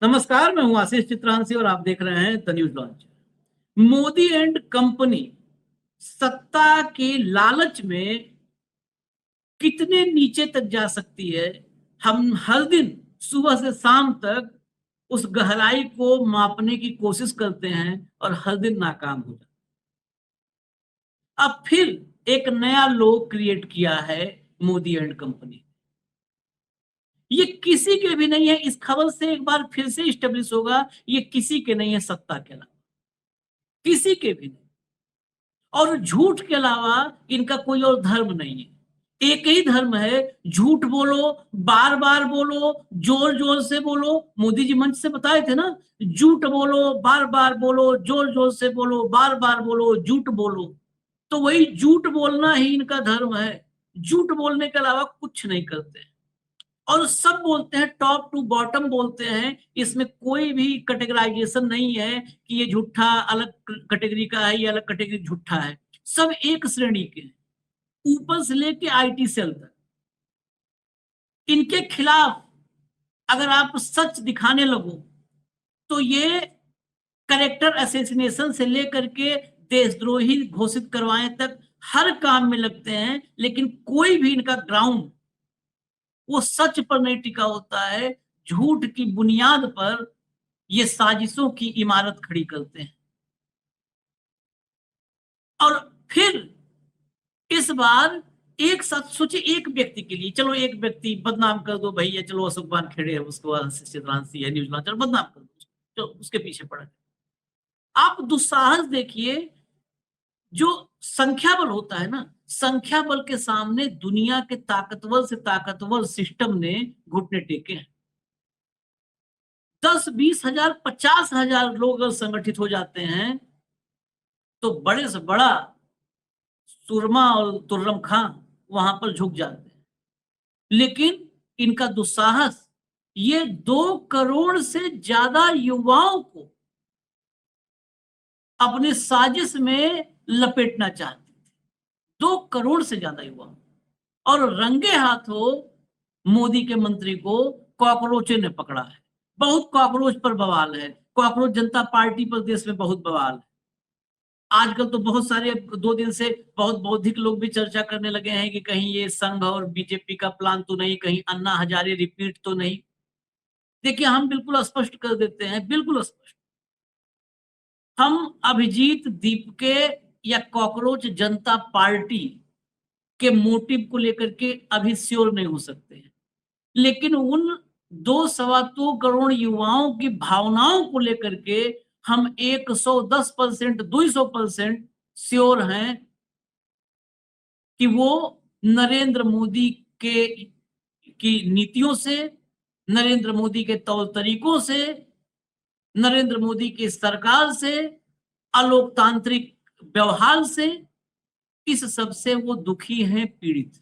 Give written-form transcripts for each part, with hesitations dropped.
नमस्कार, मैं हूं आशीष चित्रांशी और आप देख रहे हैं the news launch. Modi and company सत्ता के लालच में कितने नीचे तक जा सकती है। हम हर दिन सुबह से शाम तक उस गहराई को मापने की कोशिश करते हैं और हर दिन नाकाम हो जाते हैं। अब फिर एक नया लो क्रिएट किया है मोदी एंड कंपनी। ये किसी के भी नहीं है, इस खबर से एक बार फिर से स्टेब्लिश होगा, ये किसी के नहीं है सत्ता के अलावा, किसी के भी नहीं। और झूठ के अलावा इनका कोई और धर्म नहीं है। एक ही धर्म है, झूठ बोलो, बार बार बोलो, जोर जोर से बोलो। मोदी जी मंच से बताए थे ना, झूठ बोलो, बार बार बोलो, जोर जोर से बोलो, बार बार बोलो, झूठ बोलो। तो वही झूठ बोलना ही इनका धर्म है। झूठ बोलने के अलावा कुछ नहीं करते हैं। और सब बोलते हैं, टॉप टू बॉटम बोलते हैं। इसमें कोई भी कैटेगराइजेशन नहीं है कि ये झूठा अलग कैटेगरी का है, ये अलग कैटेगरी झूठा है। सब एक श्रेणी के हैं, ऊपर से लेके आईटी सेल तक। इनके खिलाफ अगर आप सच दिखाने लगो तो ये करेक्टर असैसिनेशन से लेकर के देशद्रोही घोषित करवाए तक हर काम में लगते हैं, लेकिन कोई भी इनका ग्राउंड वो सच पर नहीं टिका होता है। झूठ की बुनियाद पर ये साजिशों की इमारत खड़ी करते हैं। और फिर इस बार एक साथ सोचिए, एक व्यक्ति के लिए, चलो एक व्यक्ति बदनाम कर दो भैया, चलो अशोक बान खेड़े है, उसको चित्रांशी है, न्यूज लॉन्चर, बदनाम कर दो, चलो उसके पीछे पड़ा। आप दुस्साहस देखिए। जो संख्या बल होता है ना, संख्या बल के सामने दुनिया के ताकतवर से ताकतवर सिस्टम ने घुटने टेके हैं। 10-20 हजार 50 हजार लोग अगर संगठित हो जाते हैं तो बड़े से बड़ा सुरमा और तुर्रम खां वहां पर झुक जाते हैं। लेकिन इनका दुस्साहस, ये 2 करोड़ से ज्यादा युवाओं को अपने साजिश में लपेटना चाहते थे। 2 करोड़ से ज्यादा युवा, और रंगे हाथों मोदी के मंत्री को कॉकरोचों ने पकड़ा है। बहुत कॉकरोच पर बवाल है, कॉकरोच जनता पार्टी पर देश में बहुत बवाल है। आजकल तो बहुत सारे, 2 दिन से बहुत बौद्धिक लोग भी चर्चा करने लगे हैं कि कहीं ये संघ और बीजेपी का प्लान तो नहीं, कहीं अन्ना हजारे रिपीट तो नहीं। देखिए, हम बिल्कुल स्पष्ट कर देते हैं, बिल्कुल स्पष्ट। हम अभिजीत दीपके या कॉकरोच जनता पार्टी के मोटिव को लेकर के अभी श्योर नहीं हो सकते हैं, लेकिन उन 2-2.25 करोड़ युवाओं की भावनाओं को लेकर के हम 110%, 200% श्योर हैं कि वो नरेंद्र मोदी के की नीतियों से, नरेंद्र मोदी के तौर तरीकों से, नरेंद्र मोदी की सरकार से, अलोकतांत्रिक व्यवहार से, इस सब से वो दुखी हैं, पीड़ित।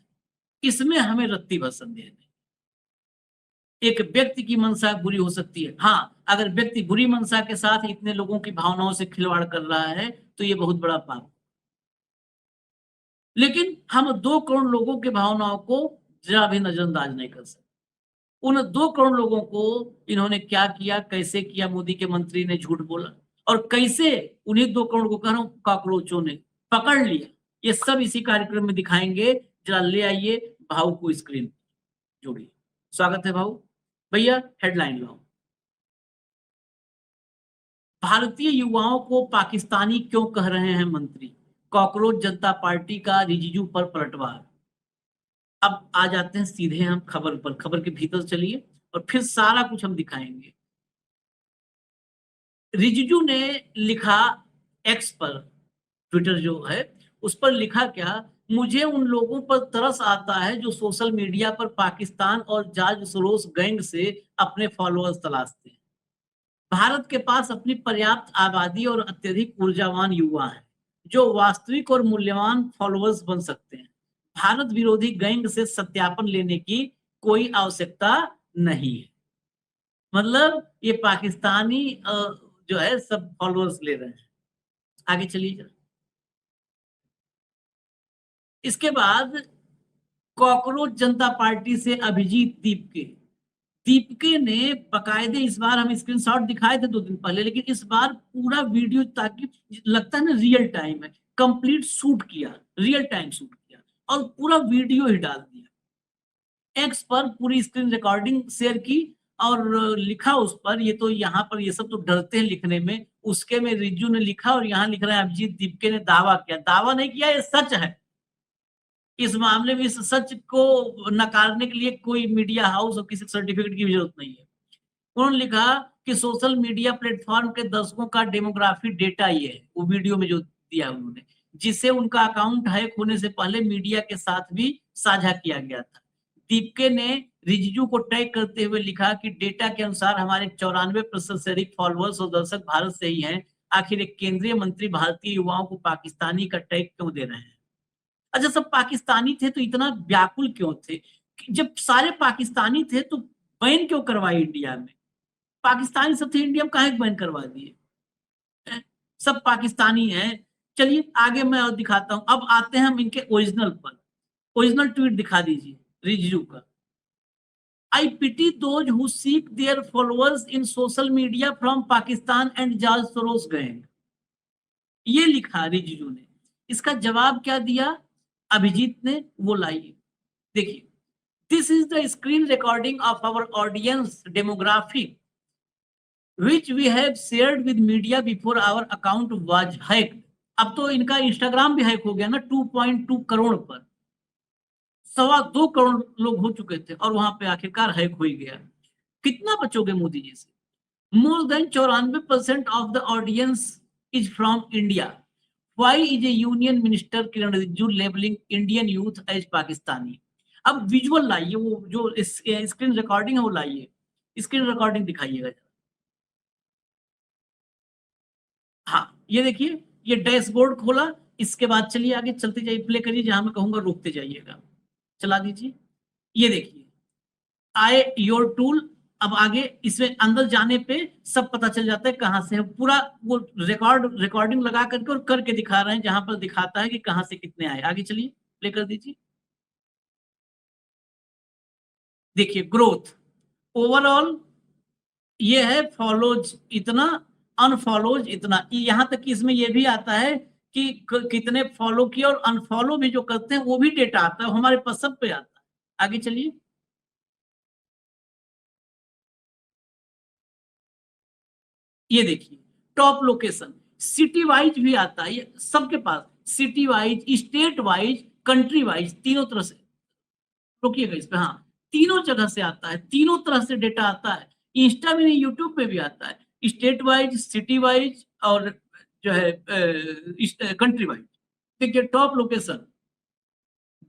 इसमें हमें रत्ती भर संदेह नहीं। एक व्यक्ति की मंशा बुरी हो सकती है, हाँ, अगर व्यक्ति बुरी मंशा के साथ इतने लोगों की भावनाओं से खिलवाड़ कर रहा है तो ये बहुत बड़ा पाप। लेकिन हम 2 करोड़ लोगों की भावनाओं को जरा भी नजरअंदाज नहीं कर सकते। उन 2 करोड़ लोगों को इन्होंने क्या किया, कैसे किया, मोदी के मंत्री ने झूठ बोला, और कैसे उन्हीं 2 करोड़ को, कह रहा हूं, कॉकरोचों ने पकड़ लिया। ये सब इसी कार्यक्रम में दिखाएंगे। जरा ले आइए भाऊ को स्क्रीन जोड़िए। स्वागत है भाऊ। भैया हेडलाइन लाओ। भारतीय युवाओं को पाकिस्तानी क्यों कह रहे हैं मंत्री, कॉकरोच जनता पार्टी का रिजिजू पर पलटवार। अब आ जाते हैं सीधे हम खबर पर, खबर के भीतर चलिए और फिर सारा कुछ हम दिखाएंगे। रिजिजू ने लिखा एक्स पर, ट्विटर जो है उस पर लिखा क्या, मुझे उन लोगों पर तरस आता है जो सोशल मीडिया पर पाकिस्तान और जॉर्ज सोरोस गैंग से अपने फॉलोअर्स तलाशते हैं। भारत के पास अपनी पर्याप्त आबादी और अत्यधिक ऊर्जावान युवा हैं जो वास्तविक और मूल्यवान फॉलोअर्स बन सकते हैं। भारत विरोधी गैंग से सत्यापन लेने की कोई आवश्यकता नहीं है। मतलब ये पाकिस्तानी जो है सब फॉलोअर्स ले रहे हैं। आगे चलिए जरा। इसके बाद कॉकरोच जनता पार्टी से अभिजीत दीपके, दीपिके ने बकायदे, इस बार हम स्क्रीनशॉट दिखाए थे 2 दिन पहले, लेकिन इस बार पूरा वीडियो, ताकि लगता है ना रियल टाइम है, कंप्लीट शूट किया, रियल टाइम शूट किया और पूरा वीडियो ही डाल दिया एक्स पर, पूरी स्क्रीन रिकॉर्डिंग शेयर की और लिखा उस पर, ये तो यहाँ पर ये सब तो डरते हैं लिखने में, उसके में रिज्जू ने लिखा और यहाँ लिख रहा है अभिजीत दीपिके ने दावा किया। दावा नहीं किया, ये सच है। इस मामले में इस सच को नकारने के लिए कोई मीडिया हाउस और किसी सर्टिफिकेट की जरूरत नहीं है। उन्होंने लिखा कि सोशल मीडिया प्लेटफॉर्म के दर्शकों का डेमोग्राफी डेटा ये है, वो वीडियो में जो दिया उन्होंने, जिसे उनका अकाउंट हैक होने से पहले मीडिया के साथ भी साझा किया गया था। दीपिके ने रिजिजू को टैग करते हुए लिखा कि डेटा के अनुसार हमारे 94% से अधिक फॉलोअर्स और दर्शक भारत से ही हैं। आखिर एक केंद्रीय मंत्री भारतीय युवाओं को पाकिस्तानी का टैग क्यों दे रहे हैं? अच्छा, सब पाकिस्तानी थे तो इतना व्याकुल क्यों थे? जब सारे पाकिस्तानी थे तो बैन क्यों करवाई इंडिया में? पाकिस्तानी सब थे, इंडिया में काहे बैन करवा दिए? सब पाकिस्तानी हैं। चलिए आगे मैं और दिखाता हूं। अब आते हैं हम इनके ओरिजिनल पर। ओरिजिनल ट्वीट दिखा दीजिए रिजिजू का। I pity those who seek their followers in social media from Pakistan and George Soros gang. ये लिखा रिजिजू ने। इसका जवाब क्या दिया अभिजीत ने, वो लाइए देखिए। This is the screen recording of our audience demographic which we have shared with media before our account was hacked। अब तो इनका इंस्टाग्राम भी हैक हो गया ना, 2.2 करोड़ पर 2.25 करोड़ लोग हो चुके थे और वहां पे आखिरकार हैक हो ही गया। कितना बचोगे मोदी जी से? More than 94% of the audience is from India. Why is a union minister Kiren Rijiju labelling Indian youth as Pakistani? अब विजुअल लाइए, वो जो स्क्रीन रिकॉर्डिंग है वो लाइए, स्क्रीन रिकॉर्डिंग दिखाइएगा। हाँ ये देखिए, ये डैशबोर्ड खोला, इसके बाद चलिए आगे चलते जाइए, प्ले करिए, जहां मैं कहूंगा रोकते जाइएगा, चला दीजिए। ये देखिए आए योर टूल। अब आगे इसमें अंदर जाने पे सब पता चल जाता है कहां से है, पूरा वो रिकॉर्डिंग लगा करके और करके दिखा रहे हैं, जहां पर दिखाता है कि कहां से कितने आए। आगे चलिए, प्ले कर दीजिए। देखिए ग्रोथ ओवरऑल ये है, फॉलोज इतना, अनफॉलोज इतना, यहां तक कि इसमें ये भी आता है कि कितने फॉलो किए और अनफॉलो भी जो करते हैं वो भी डेटा आता है, हमारे पास सब पे आता है। आगे चलिए। ये देखिए टॉप लोकेशन, सिटी वाइज भी आता है, ये सबके पास, city wise, state wise, country wise, तीनों तरह से। रोकिएगा इस पे, हाँ तीनों जगह से आता है, तीनों तरह से डेटा आता है। इंस्टा में नहीं, यूट्यूब पे भी आता है, स्टेट वाइज, सिटी वाइज और जो है कंट्री वाइज। देखिए टॉप लोकेशन,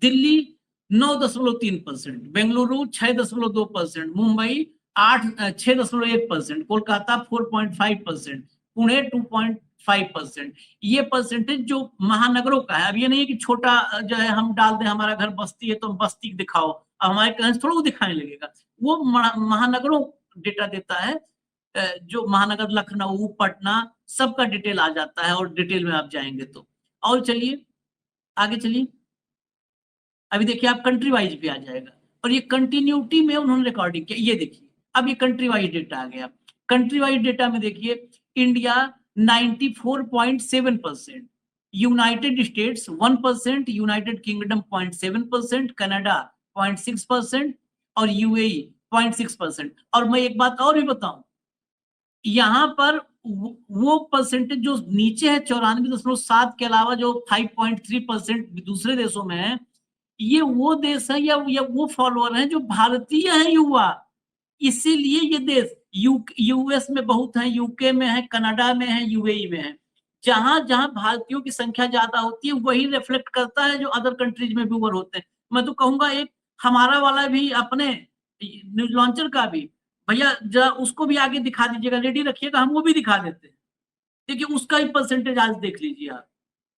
दिल्ली 9.3%, बेंगलुरु 6.2%, मुंबई 6.1%, कोलकाता 4.5%, पुणे 2.5%। ये परसेंटेज जो महानगरों का है। अब ये नहीं है कि छोटा जो है हम डाल दें हमारा घर बस्ती है तो बस्ती दिखाओ, अब हमारे कहीं थोड़ा वो दिखाने लगेगा। वो महानगरों डेटा देता है, जो महानगर लखनऊ, पटना, सबका डिटेल आ जाता है और डिटेल में आप जाएंगे तो। और चलिए आगे चलिए। अभी देखिए आप कंट्री वाइज भी आ जाएगा और ये कंटिन्यूटी में उन्होंने रिकॉर्डिंग किया। ये देखिए अब ये कंट्री वाइज डेटा आ गया। कंट्री वाइज डेटा में देखिए India 94.7%, United states 1%, United kingdom 0.7%, Canada 0.6% और यूएई 0.6%। और मैं एक बात और भी बताऊं, यहाँ पर वो परसेंटेज जो नीचे है 94.7 के अलावा जो 5.3% दूसरे देशों में है, ये वो देश है या वो फॉलोअर हैं जो भारतीय हैं युवा। इसीलिए ये देश यूएस में बहुत है, यूके में है, कनाडा में है, यूएई में है। जहां जहां भारतीयों की संख्या ज्यादा होती है वही रिफ्लेक्ट करता है जो अदर कंट्रीज में व्यूअर होते हैं। मैं तो कहूंगा एक हमारा वाला भी, अपने न्यूज लॉन्चर का भी, भैया जरा उसको भी आगे दिखा दीजिएगा, रेडी रखिएगा, हम वो भी दिखा देते हैं। देखिए उसका ही परसेंटेज आज देख लीजिए आप।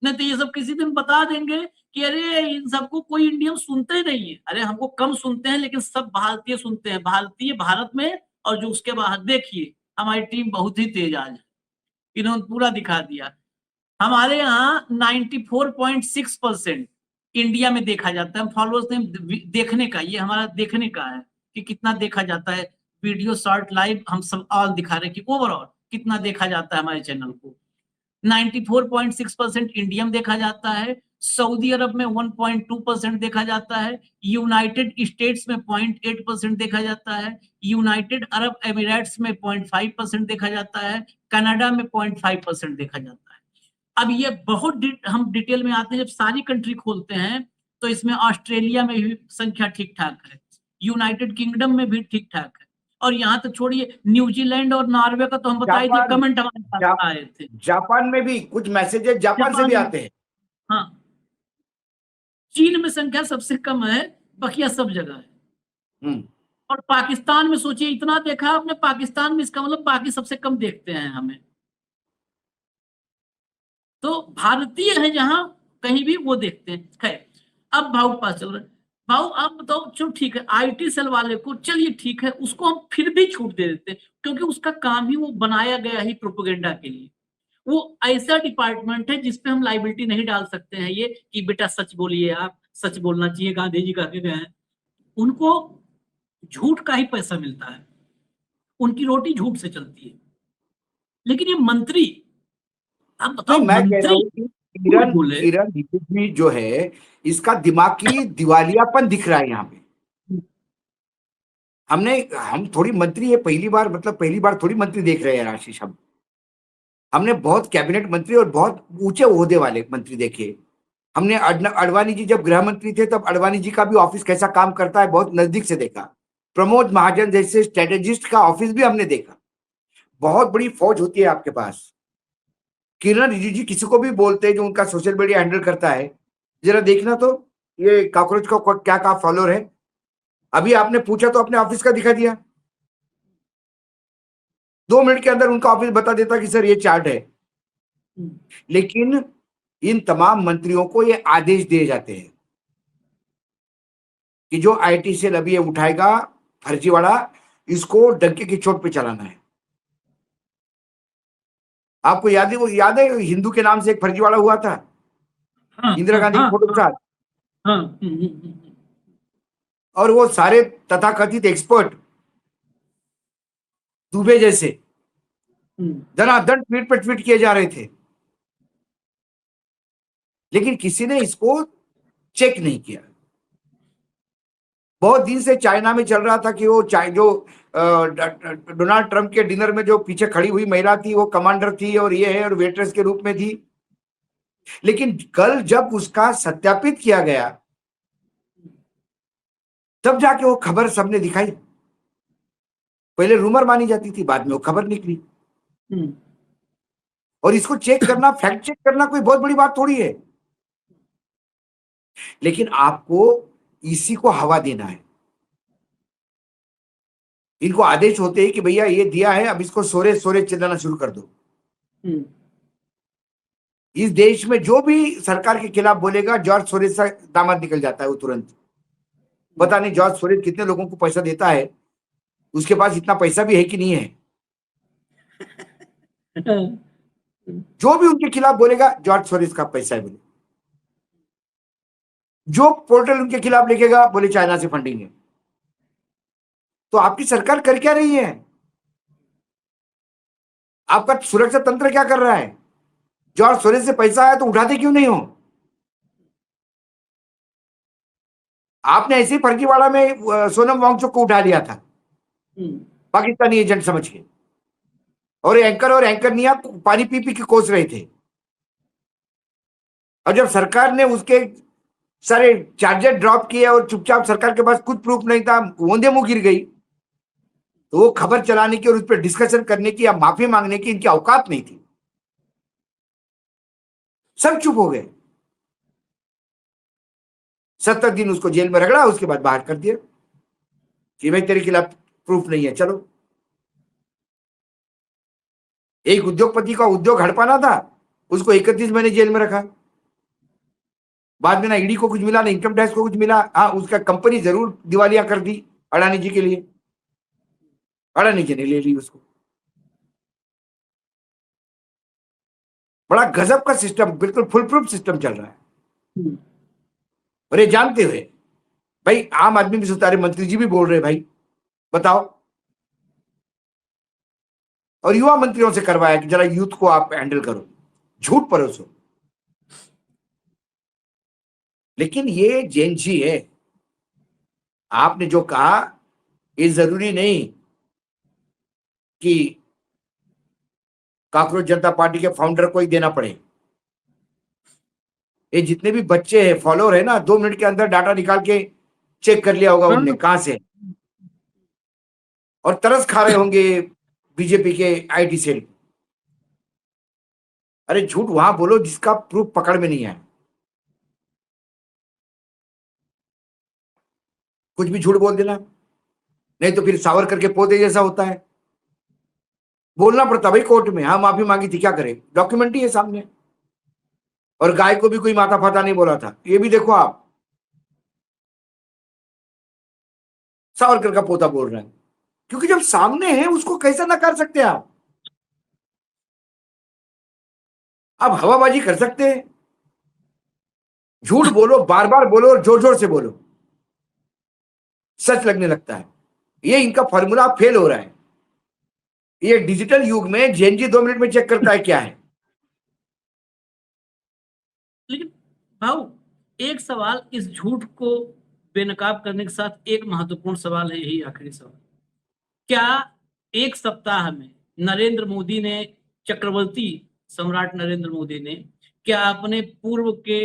नहीं तो ये सब किसी दिन बता देंगे कि अरे इन सबको कोई इंडियन सुनते ही नहीं है। अरे हमको कम सुनते हैं लेकिन सब भारतीय सुनते हैं, भारतीय भारत में और जो उसके बाहर। देखिए हमारी टीम बहुत ही तेज आज है, इन्होंने पूरा दिखा दिया। हमारे यहाँ 94.6% इंडिया में देखा जाता है। फॉलोअर्स ने देखने का, ये हमारा देखने का है कि कितना देखा जाता है। वीडियो शॉर्ट लाइव हम सब ऑल दिखा रहे हैं कि ओवरऑल कितना देखा जाता है हमारे चैनल को। 94.6% इंडिया में देखा जाता है, सऊदी अरब में 1.2% देखा जाता है, यूनाइटेड स्टेट्स में 0.8% देखा जाता है, यूनाइटेड अरब एमिरेट्स में 0.5% देखा जाता है, कनाडा में 0.5% देखा जाता है। अब ये बहुत हम डिटेल में आते हैं, जब सारी कंट्री खोलते हैं तो इसमें ऑस्ट्रेलिया में भी संख्या ठीक ठाक है, यूनाइटेड किंगडम में भी ठीक ठाक है, और यहाँ तो छोड़िए न्यूजीलैंड और नॉर्वे का तो हम बताए थे, कमेंट हमारे पास आए थे। जापान में भी कुछ मैसेजेस जापान से भी आते हैं। हाँ, चीन में संख्या सबसे कम है, बाकी सब जगह है। और पाकिस्तान में सोचिए इतना देखा आपने, पाकिस्तान में इसका मतलब बाकी सबसे कम देखते हैं हमें। तो भारतीय है जहां कहीं भी वो देखते हैं। खैर, अब भाव पास चल रहा है। भाव आप बताओ, चलो ठीक है, आईटी सेल वाले को चलिए ठीक है, उसको हम फिर भी छूट दे देते हैं, क्योंकि उसका काम ही वो बनाया गया ही प्रोपेगेंडा के लिए। वो ऐसा डिपार्टमेंट है जिसपे हम लाइबिलिटी नहीं डाल सकते हैं ये कि बेटा सच बोलिए, आप सच बोलना चाहिए, गांधी जी कह के गए हैं। उनको झूठ का ही पैसा मिलता है, उनकी रोटी झूठ से चलती है। लेकिन ये मंत्री, अब बताओ, मैं कह रहा हूँ कि किरण बोले रिजिजू जो है, इसका दिमागी दिवालियापन दिख रहा है यहाँ पे। हम थोड़ी मंत्री है, पहली बार थोड़ी मंत्री देख रहे हैं आशीष। हमने बहुत कैबिनेट मंत्री और बहुत ऊंचे ओहदे वाले मंत्री देखे। हमने अडवाणी जी जब गृह मंत्री थे तब अडवाणी जी का भी ऑफिस कैसा काम करता है बहुत नजदीक से देखा। प्रमोद महाजन जैसे स्ट्रेटेजिस्ट का ऑफिस भी हमने देखा। बहुत बड़ी फौज होती है आपके पास। किरण रिजिजू किसी को भी बोलते हैं जो उनका सोशल मीडिया हैंडल करता है, जरा देखना तो ये कॉकरोच का क्या क्या फॉलोअर है। अभी आपने पूछा तो अपने ऑफिस का दिखा दिया, 2 मिनट के अंदर उनका ऑफिस बता देता कि सर ये चार्ट है। लेकिन इन तमाम मंत्रियों को ये आदेश दिए जाते हैं कि जो आईटी सेल अभी ये उठाएगा फर्जीवाड़ा, इसको डंके की चोट पे चलाना है। आपको याद है हिंदू के नाम से एक फर्जीवाड़ा हुआ था। हाँ, इंदिरा गांधी की फोटो के साथ। हाँ, और वो सारे तथाकथित एक्सपर्ट दुबे जैसे धनाधन ट्वीट पे ट्वीट किए जा रहे थे, लेकिन किसी ने इसको चेक नहीं किया। बहुत दिन से चाइना में चल रहा था कि वो जो डोनाल्ड ट्रंप के डिनर में जो पीछे खड़ी हुई महिला थी वो कमांडर थी और ये है और वेट्रेस के रूप में थी। लेकिन कल जब उसका सत्यापित किया गया तब जाके वो खबर सबने दिखाई। पहले रूमर मानी जाती थी, बाद में वो खबर निकली। और इसको चेक करना, फैक्ट चेक करना कोई बहुत बड़ी बात थोड़ी है। लेकिन आपको इसी को हवा देना है। इनको आदेश होते हैं कि भैया ये दिया है, अब इसको सोरे सोरे चिल्लाना शुरू कर दो। इस देश में जो भी सरकार के खिलाफ बोलेगा, जॉर्ज सोरेस का दामाद निकल जाता है वो तुरंत। पता नहीं जॉर्ज सोरेस कितने लोगों को पैसा देता है, उसके पास इतना पैसा भी है कि नहीं है। जो भी उनके खिलाफ बोलेगा जॉर्ज सोरेस का पैसा है बोले। जो पोर्टल उनके खिलाफ लिखेगा बोले चाइना से फंडिंग है। तो आपकी सरकार कर क्या रही है? आपका सुरक्षा तंत्र क्या कर रहा है? जॉर्ज सोरेस से पैसा आया तो उठाते क्यों नहीं हो? आपने ऐसे ही फर्जीवाड़ा में सोनम वांगचुक को उठा लिया था पाकिस्तानी एजेंट समझ के, और एंकर निया पानी पी पी के कोस रहे थे। और जब सरकार ने उसके सारे चार्जर ड्रॉप किए और चुपचाप सरकार के पास कुछ प्रूफ नहीं था, ओंधे मुंह गिर गई, तो वो खबर चलाने की और उस पर डिस्कशन करने की या माफी मांगने की इनकी औकात नहीं थी। सब चुप हो गए। 70 दिन उसको जेल में रगड़ा, उसके बाद बाहर कर दिया कि भाई तेरे खिलाफ प्रूफ नहीं है, चलो। एक उद्योगपति का उद्योग हड़पाना था, उसको 31 महीने जेल में रखा। बाद में ना ईडी को कुछ मिला, ना इनकम टैक्स को कुछ मिला। हाँ, उसका कंपनी जरूर दिवालिया कर दी अडानी जी के लिए। अडानी जी ने ले ली उसको। बड़ा गजब का सिस्टम, बिल्कुल फुल प्रूफ सिस्टम चल रहा है। और ये जानते हुए भाई आम आदमी भी सोचता है, मंत्री जी भी बोल रहे भाई बताओ और युवा मंत्रियों से करवाया कि जरा यूथ को आप हैंडल करो, झूठ परोसो। लेकिन ये जेन जी है, आपने जो कहा ये जरूरी नहीं कि कॉकरोच जनता पार्टी के फाउंडर को ही देना पड़े। ये जितने भी बच्चे हैं, फॉलोअर है ना, 2 मिनट के अंदर डाटा निकाल के चेक कर लिया होगा उनने कहां से, और तरस खा रहे होंगे बीजेपी के आईटी सेल। अरे झूठ वहां बोलो जिसका प्रूफ पकड़ में नहीं आए, कुछ भी झूठ बोल देना, नहीं तो फिर सावरकर के पोते जैसा होता है। बोलना पड़ता भाई कोर्ट में, हाँ माफी मांगी थी, क्या करे, डॉक्यूमेंट ही है सामने। और गाय को भी कोई माता फाता नहीं बोला था, ये भी देखो आप, सावरकर का पोता बोल रहा है, क्योंकि जब सामने है उसको कैसा नकार सकते हैं आप हवाबाजी कर सकते हैं, झूठ बोलो, बार बार बोलो और जोर जोर से बोलो, सच लगने लगता है। ये इनका फॉर्मूला फेल हो रहा है। ये डिजिटल युग में जेएनजी 2 मिनट में चेक करता है क्या है। लेकिन भाऊ, एक सवाल इस झूठ को बेनकाब करने के साथ एक महत्वपूर्ण सवाल है, यही आखिरी सवाल। क्या एक सप्ताह में नरेंद्र मोदी ने, चक्रवर्ती सम्राट नरेंद्र मोदी ने, क्या अपने पूर्व के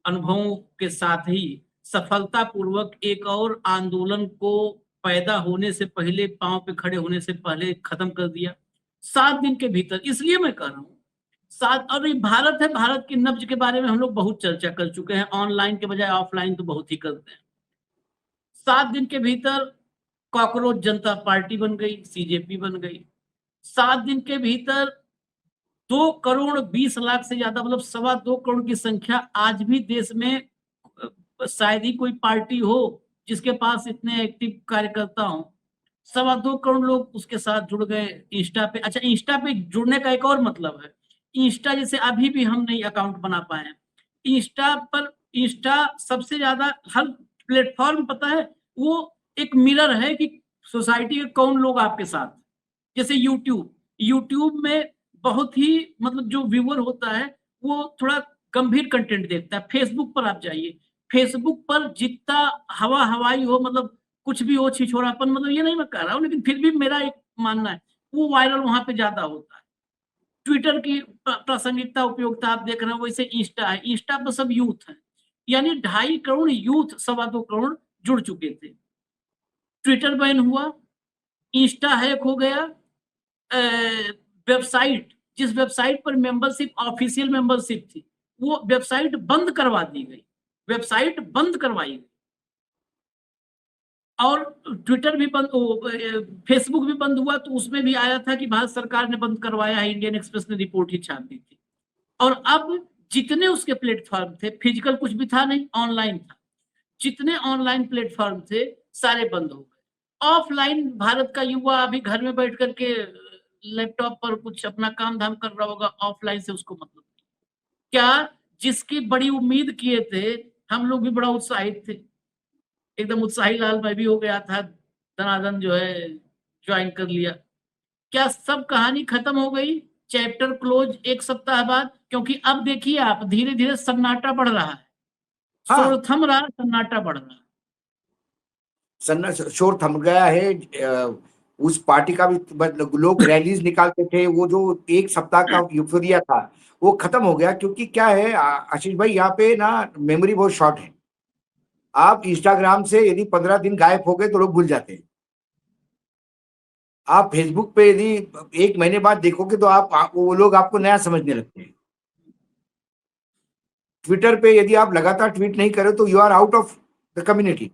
अनुभवों के साथ ही सफलतापूर्वक एक और आंदोलन को पैदा होने से पहले, पांव पे खड़े होने से पहले खत्म कर दिया 7 दिन के भीतर? इसलिए मैं कह रहा हूं 7, और ये भारत है, भारत की नब्ज के बारे में हम लोग बहुत चर्चा कर चुके हैं, ऑनलाइन के बजाय ऑफलाइन तो बहुत ही करते हैं। 7 दिन के भीतर कॉकरोच जनता पार्टी बन गई, सीजेपी बन गई। 7 दिन के भीतर 2 करोड़ 20 लाख से ज्यादा, मतलब 2.25 करोड़ की संख्या, आज भी देश में शायद ही कोई पार्टी हो जिसके पास इतने एक्टिव कार्यकर्ता हो। 2.25 करोड़ लोग उसके साथ जुड़ गए इंस्टा पे। अच्छा, इंस्टा पे जुड़ने का एक और मतलब है, इंस्टा जैसे अभी भी हम नहीं अकाउंट बना पाए हैं इंस्टा पर। इंस्टा सबसे ज्यादा, हर प्लेटफॉर्म पता है, वो एक मिरर है कि सोसाइटी के कौन लोग आपके साथ। जैसे यूट्यूब में बहुत ही, मतलब जो व्यूअर होता है वो थोड़ा गंभीर कंटेंट देखता है। फेसबुक पर आप जाइए, फेसबुक पर जितना हवा हवाई हो, मतलब कुछ भी हो, छिछोरापन, मतलब ये नहीं मैं कह रहा हूँ, लेकिन फिर भी मेरा एक मानना है वो वायरल वहां पे ज्यादा होता है। ट्विटर की प्रासंगिकता, उपयोगिता आप देख रहे हो, वैसे इंस्टा है, इंस्टा पर सब यूथ है, यानी 2.5 करोड़ यूथ 2.25 करोड़ जुड़ चुके थे। ट्विटर बैन हुआ, इंस्टा हैक हो गया, वेबसाइट, जिस वेबसाइट पर मेंबरशिप, ऑफिशियल मेंबरशिप थी, वो वेबसाइट बंद करवा दी गई, वेबसाइट बंद करवाई गई। और ट्विटर भी बंद, फेसबुक भी बंद हुआ, तो उसमें भी आया था कि भारत सरकार ने बंद करवाया है, इंडियन एक्सप्रेस ने रिपोर्ट ही छाप दी थी। और अब जितने उसके प्लेटफॉर्म थे, फिजिकल कुछ भी था नहीं, ऑनलाइन था, जितने ऑनलाइन प्लेटफॉर्म थे सारे बंद हो गए। ऑफलाइन भारत का युवा अभी घर में बैठ करके लैपटॉप पर कुछ अपना काम धाम कर रहा होगा, ऑफलाइन से उसको मतलब क्या। जिसकी बड़ी उम्मीद किए थे, हम लोग भी बड़ा उत्साहित थे, एकदम उत्साही लाल मैं भी हो गया था, दनादन जो है ज्वाइन कर लिया। क्या सब कहानी खत्म हो गई, चैप्टर क्लोज 1 सप्ताह बाद? क्योंकि अब देखिए आप, धीरे धीरे सन्नाटा बढ़ रहा है, शोर हाँ, थम रहा, सन्नाटा बढ़ रहा है। शोर थम गया है। उस पार्टी का भी लोग रैलीज निकालते थे, वो जो 1 सप्ताह का यूफोरिया था वो खत्म हो गया। क्योंकि क्या है आशीष भाई, यहाँ पे ना मेमोरी बहुत शॉर्ट है। आप इंस्टाग्राम से यदि 15 दिन गायब हो गए तो लोग भूल जाते हैं। आप फेसबुक पे यदि 1 महीने बाद देखोगे तो वो लोग आपको नया समझने लगते हैं। ट्विटर पे यदि आप लगातार ट्वीट नहीं करो तो you are out of the community.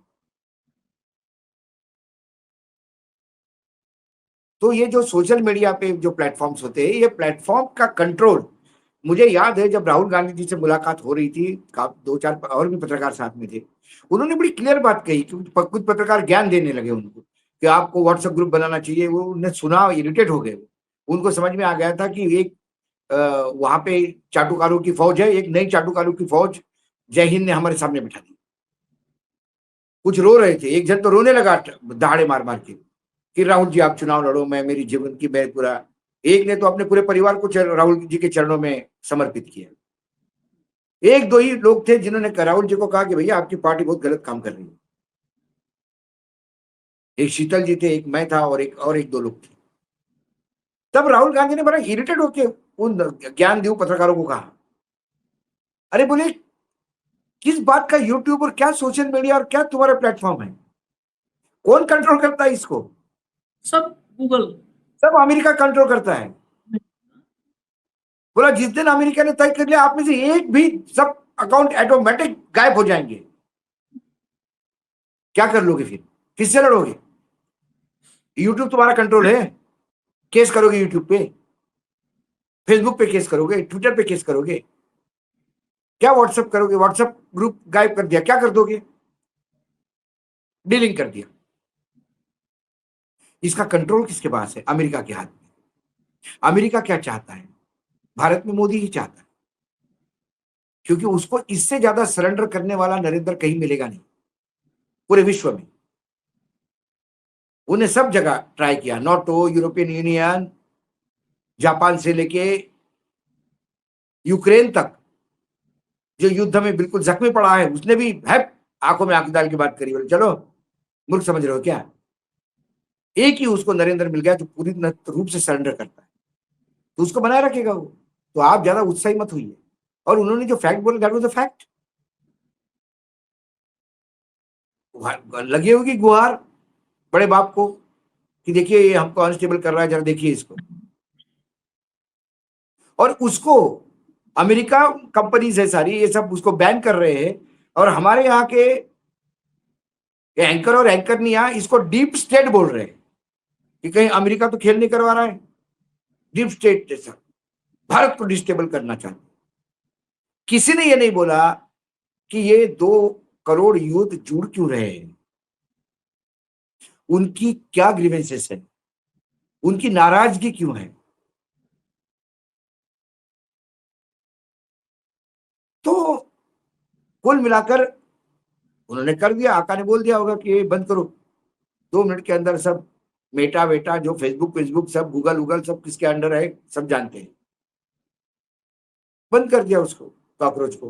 तो ये जो सोशल मीडिया पे जो प्लेटफॉर्म्स होते हैं, ये प्लेटफॉर्म का कंट्रोल, मुझे याद है जब राहुल गांधी जी से मुलाकात हो रही थी, 2-4 और भी पत्रकार साथ में थे, उन्होंने बड़ी क्लियर बात कही, क्योंकि कुछ पत्रकार ज्ञान देने लगे उनको कि आपको व्हाट्सएप ग्रुप बनाना चाहिए। वो उन्हें सुना, इरिटेट हो गए। उनको समझ में आ गया था कि एक वहां पे चाटुकारों की फौज है, एक नई चाटुकारों की फौज जय हिंद ने हमारे सामने बिठा दी। कुछ रो रहे थे, एक जन तो रोने लगा दहाड़े मार मार के कि राहुल जी आप चुनाव लड़ो, मैं मेरी जीवन की मैं पूरा एक ने तो अपने पूरे परिवार को राहुल जी के चरणों में समर्पित किया। एक दो ही लोग थे जिन्होंने राहुल जी को कहा कि भैया आपकी पार्टी बहुत गलत काम कर रही है। एक शीतल जी थे, एक मैं था और एक दो लोग थे। तब राहुल गांधी ने बड़ा इरिटेट होके उन ज्ञानदेव पत्रकारों को कहा, अरे बोले किस बात का यूट्यूब और क्या सोशल मीडिया और क्या तुम्हारा प्लेटफॉर्म है, कौन कंट्रोल करता है इसको? सब गूगल, सब अमेरिका कंट्रोल करता है। बोला जिस दिन अमेरिका ने तय कर लिया आप में से एक भी, सब अकाउंट ऑटोमेटिक गायब हो जाएंगे। क्या कर लोगे फिर? किससे लड़ोगे? यूट्यूब तुम्हारा कंट्रोल है, केस करोगे यूट्यूब पे, फेसबुक पे केस करोगे, ट्विटर पे केस करोगे, क्या व्हाट्सएप करोगे? व्हाट्सएप ग्रुप गायब कर दिया, क्या कर दोगे? डीलिंग कर दिया। इसका कंट्रोल किसके पास है? अमेरिका के हाथ में। अमेरिका क्या चाहता है? भारत में मोदी ही चाहता है, क्योंकि उसको इससे ज्यादा सरेंडर करने वाला नरेंद्र कहीं मिलेगा नहीं पूरे विश्व में। उन्हें सब जगह ट्राई किया, नाटो, यूरोपियन यूनियन, जापान से लेके यूक्रेन तक, जो युद्ध में बिल्कुल जख्मी पड़ा है, उसने भी है आंखों में आंख डाल के बात करी, बोले चलो मूर्ख समझ रहे हो क्या? एक ही उसको नरेंद्र मिल गया जो पूरी रूप से सरेंडर करता है, तो उसको बनाए रखेगा वो। तो आप ज्यादा उत्साही मत हुई। और उन्होंने जो फैक्ट बोले दैट वाज द फैक्ट। लगी होगी गुहार बड़े बाप को कि देखिए ये हमको अनस्टेबल कर रहा है, जरा देखिए इसको। और उसको अमेरिका कंपनीज है सारी, ये सब उसको बैन कर रहे हैं। और हमारे यहाँ के एंकर और एंकर नहीं, यहाँ इसको डीप स्टेट बोल रहे हैं कि कहीं अमेरिका तो खेल नहीं करवा रहा है। डीप स्टेट जैसा भारत को डिस्टेबल करना चाहते। किसी ने ये नहीं बोला कि ये 2 करोड़ युद्ध जुड़ क्यों रहे हैं, उनकी क्या ग्रीवेंसेस है, उनकी नाराजगी क्यों है। तो कुल मिलाकर उन्होंने कर दिया। आका ने बोल दिया होगा कि ये बंद करो, 2 मिनट के अंदर सब मेटा वेटा जो फेसबुक सब गूगल सब किसके अंडर है सब जानते हैं। बंद कर दिया उसको, कॉकरोच को।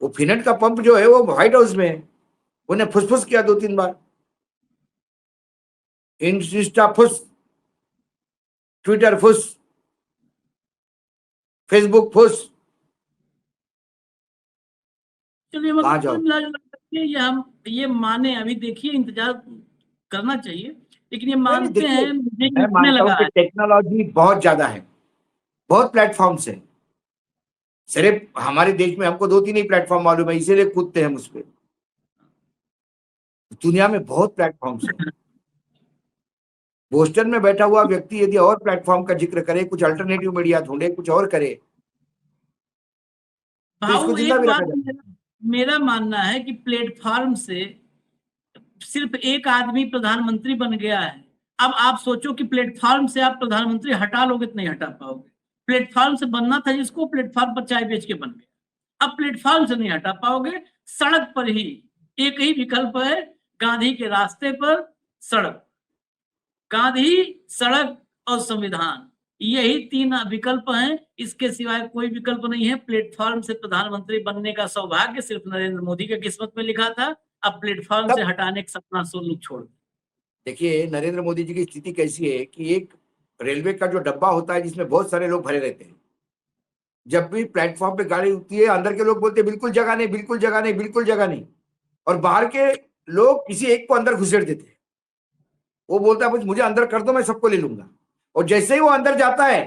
वो फिनट का पंप जो है वो व्हाइट हाउस में है, उन्हें फुसफुस किया 2-3 बार, इंस्टा फुस, ट्विटर फुस, फेसबुक फुस। चलिए कहाँ मतलब जाओ? कुल मिलाजुला करके ये हम ये माने, अभी देखिए इंतजार करना चाहिए, लेकिन ये नहीं मानते देखिए, हैं मुझे मैं उठने मानता हूं लगा कि है। टेक्नोलॉजी बहुत ज्यादा है, बहुत प्लेटफॉर्म्स है। सिर्फ हमारे देश में हमको 2-3 ही प्लेटफॉर्म मालूम है, इसीलिए कूदते हैं उस पर। दुनिया में बहुत प्लेटफॉर्म्स है। बोस्टन में बैठा हुआ व्यक्ति यदि और प्लेटफॉर्म का जिक्र करे, कुछ अल्टरनेटिव मीडिया ढूंढे, कुछ और करे, तो इसको भाऊ जिंदा एक भी रखा बात जाता है। मेरा मानना है कि प्लेटफॉर्म से सिर्फ एक आदमी प्रधानमंत्री बन गया है। अब आप सोचो कि प्लेटफॉर्म से आप प्रधानमंत्री हटा लोगे तो नहीं हटा पाओगे। प्लेटफॉर्म से बनना था जिसको, प्लेटफॉर्म पर चाय बेच के बन गया। अब प्लेटफॉर्म से नहीं हटा पाओगे। सड़क पर ही एक ही विकल्प है, गांधी के रास्ते पर सड़क, गांधी, सड़क और संविधान, यही 3 विकल्प हैं। इसके सिवाय कोई विकल्प नहीं है। प्लेटफॉर्म से प्रधानमंत्री बनने का सौभाग्य सिर्फ नरेंद्र मोदी के किस्मत में लिखा था। अब प्लेटफॉर्म से तब हटाने का सपना सो लोग छोड़ दो। देखिए नरेंद्र मोदी जी की स्थिति कैसी है कि एक रेलवे का जो डब्बा होता है जिसमें बहुत सारे लोग भरे रहते हैं, जब भी प्लेटफॉर्म पे गाड़ी उठती है अंदर के लोग बोलते हैं बिल्कुल जगह नहीं, बिल्कुल जगह नहीं, बिल्कुल जगह नहीं। और बाहर के लोग किसी एक को अंदर घुसेड़ देते हैं। वो बोलता है बस मुझे अंदर कर दो, मैं सबको ले लूंगा। और जैसे ही वो अंदर जाता है,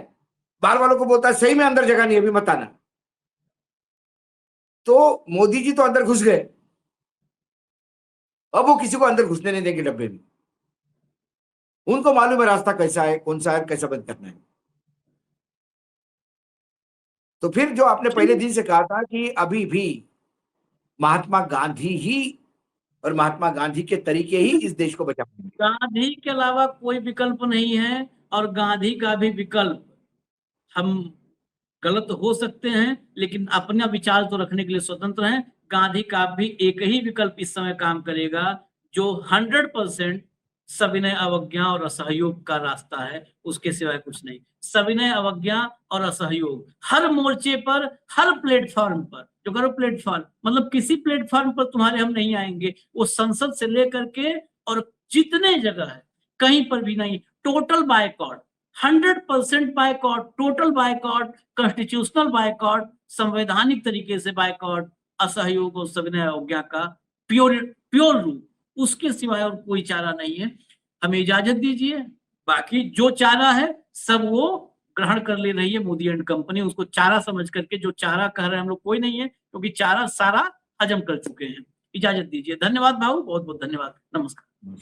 बाहर वालों को बोलता है सही में अंदर जगह नहीं, अभी मत आना। तो मोदी जी तो अंदर घुस गए, अब वो किसी को अंदर घुसने नहीं देंगे डब्बे में। उनको मालूम है रास्ता कैसा है, कौन सा है, कैसा बंद करना है। तो फिर जो आपने पहले दिन से कहा था कि अभी भी महात्मा गांधी ही और महात्मा गांधी के तरीके ही इस देश को बचा पाएंगे। गांधी के अलावा कोई विकल्प नहीं है, और गांधी का भी विकल्प, हम गलत हो सकते हैं लेकिन अपना विचार तो रखने के लिए स्वतंत्र हैं। गांधी का भी एक ही विकल्प इस समय काम करेगा, जो 100% सविनय अवज्ञा और असहयोग का रास्ता है, उसके सिवाय कुछ नहीं। सविनय अवज्ञा और असहयोग हर मोर्चे पर, हर प्लेटफॉर्म पर, जो करो प्लेटफॉर्म मतलब किसी प्लेटफॉर्म पर तुम्हारे हम नहीं आएंगे, वो संसद से लेकर के और जितने जगह है कहीं पर भी नहीं। Total boycott, 100% boycott, total boycott, constitutional boycott, संवैधानिक तरीके से बायकॉट, असहयोग और सविनय अवज्ञा का प्योर रूप, उसके सिवाय और कोई चारा नहीं है। हमें इजाजत दीजिए, बाकी जो चारा है सब वो ग्रहण कर ले रही है मोदी एंड कंपनी, उसको चारा समझ करके। जो चारा कह रहे हैं हम लोग कोई नहीं है, क्योंकि चारा सारा हजम कर चुके हैं। इजाजत दीजिए, धन्यवाद भाऊ, बहुत बहुत धन्यवाद, नमस्कार।